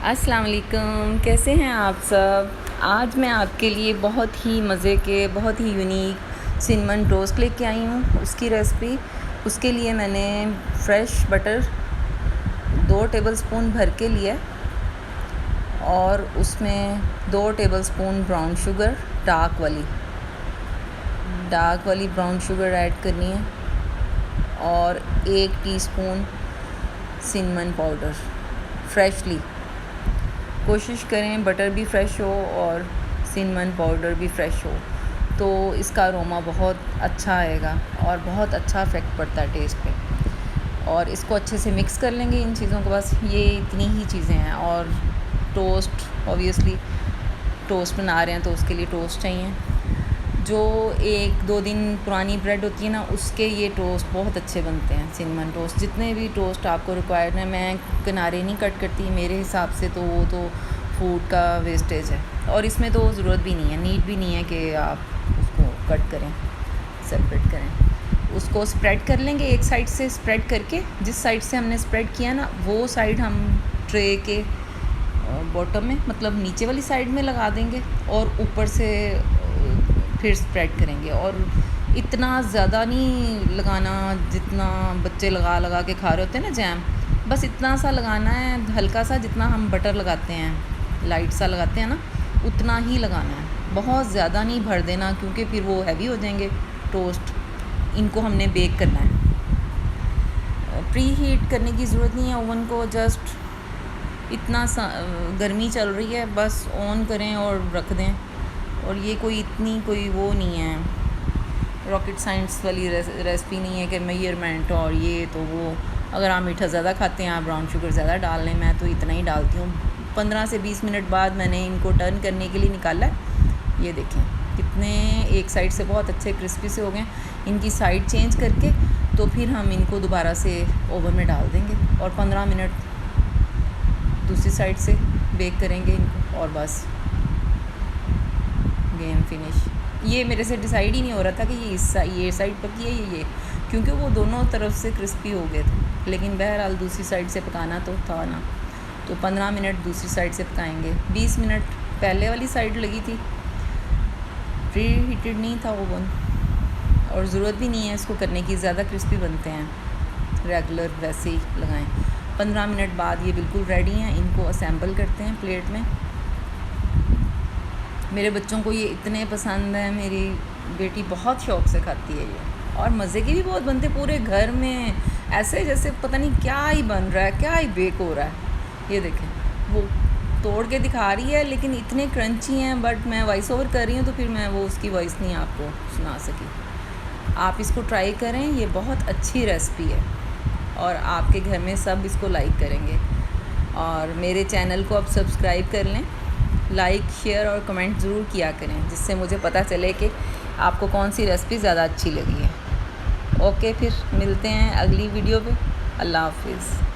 अस्सलाम वालेकुम, कैसे हैं आप सब। आज मैं आपके लिए बहुत ही मज़े के बहुत ही यूनिक सिनेमन टोस्ट लेके आई हूँ। उसकी रेसिपी, उसके लिए मैंने फ्रेश बटर 2 टेबलस्पून भर के लिया और उसमें 2 टेबलस्पून ब्राउन शुगर डार्क वाली ब्राउन शुगर ऐड करनी है और 1 टीस्पून सिनेमन पाउडर फ्रेशली। कोशिश करें बटर भी फ्रेश हो और सिनेमन पाउडर भी फ्रेश हो, तो इसका अरोमा बहुत अच्छा आएगा और बहुत अच्छा इफ़ेक्ट पड़ता है टेस्ट पे। और इसको अच्छे से मिक्स कर लेंगे इन चीज़ों को, बस ये इतनी ही चीज़ें हैं। और टोस्ट, ऑब्वियसली टोस्ट बना रहे हैं तो उसके लिए टोस्ट चाहिए। जो 1-2 दिन पुरानी ब्रेड होती है ना, उसके ये टोस्ट बहुत अच्छे बनते हैं, सिनेमन टोस्ट। जितने भी टोस्ट आपको रिक्वायर्ड है, मैं किनारे नहीं कट करती, मेरे हिसाब से तो वो तो फूड का वेस्टेज है और इसमें तो ज़रूरत भी नहीं है, नीड भी नहीं है कि आप उसको कट करें, सेपरेट करें। उसको स्प्रेड कर लेंगे, एक साइड से स्प्रेड करके, जिस साइड से हमने स्प्रेड किया ना वो साइड हम ट्रे के बॉटम में, मतलब नीचे वाली साइड में लगा देंगे और ऊपर से फिर स्प्रेड करेंगे। और इतना ज़्यादा नहीं लगाना जितना बच्चे लगा के खा रहे होते हैं ना जैम, बस इतना सा लगाना है, हल्का सा, जितना हम बटर लगाते हैं, लाइट सा लगाते हैं ना, उतना ही लगाना है। बहुत ज़्यादा नहीं भर देना, क्योंकि फिर वो हैवी हो जाएंगे टोस्ट। इनको हमने बेक करना है। प्री हीट करने की ज़रूरत नहीं है ओवन को, जस्ट इतना सा गर्मी चल रही है बस ऑन करें और रख दें। और ये कोई वो नहीं है, रॉकेट साइंस वाली रेसिपी नहीं है कि मेजरमेंट और ये तो वो। अगर आप मीठा ज़्यादा खाते हैं, आप ब्राउन शुगर ज़्यादा डाल लें, मैं तो इतना ही डालती हूँ। 15 से 20 मिनट बाद मैंने इनको टर्न करने के लिए निकाला है। ये देखें कितने एक साइड से बहुत अच्छे क्रिस्पी से हो गए। इनकी साइड चेंज करके तो फिर हम इनको दोबारा से ओवन में डाल देंगे और 15 मिनट दूसरी साइड से बेक करेंगे इनको और बस गेम फिनिश। ये मेरे से डिसाइड ही नहीं हो रहा था कि ये साइड पकी है ये, क्योंकि वो दोनों तरफ से क्रिस्पी हो गए थे। लेकिन बहरहाल दूसरी साइड से पकाना तो था ना, तो 15 मिनट दूसरी साइड से पकाएंगे। 20 मिनट पहले वाली साइड लगी थी, प्री हीटेड नहीं था ओवन, और ज़रूरत भी नहीं है इसको करने की, ज़्यादा क्रिस्पी बनते हैं, रेगुलर वैसे ही लगाएं। 15 मिनट बाद ये बिल्कुल रेडी हैं। इनको असेंबल करते हैं प्लेट में। मेरे बच्चों को ये इतने पसंद है, मेरी बेटी बहुत शौक़ से खाती है ये, और मज़े की भी बहुत बनते। पूरे घर में ऐसे जैसे पता नहीं क्या ही बन रहा है, क्या ही बेक हो रहा है। ये देखें, वो तोड़ के दिखा रही है लेकिन इतने क्रंची हैं, बट मैं वॉइस ओवर कर रही हूँ तो फिर मैं वो उसकी वॉइस नहीं आपको सुना सकी। आप इसको ट्राई करें, ये बहुत अच्छी रेसिपी है और आपके घर में सब इसको लाइक करेंगे। और मेरे चैनल को आप सब्सक्राइब कर लें, लाइक, शेयर और कमेंट ज़रूर किया करें, जिससे मुझे पता चले कि आपको कौन सी रेसिपी ज़्यादा अच्छी लगी है। ओके, फिर मिलते हैं अगली वीडियो पे। अल्लाह हाफिज़।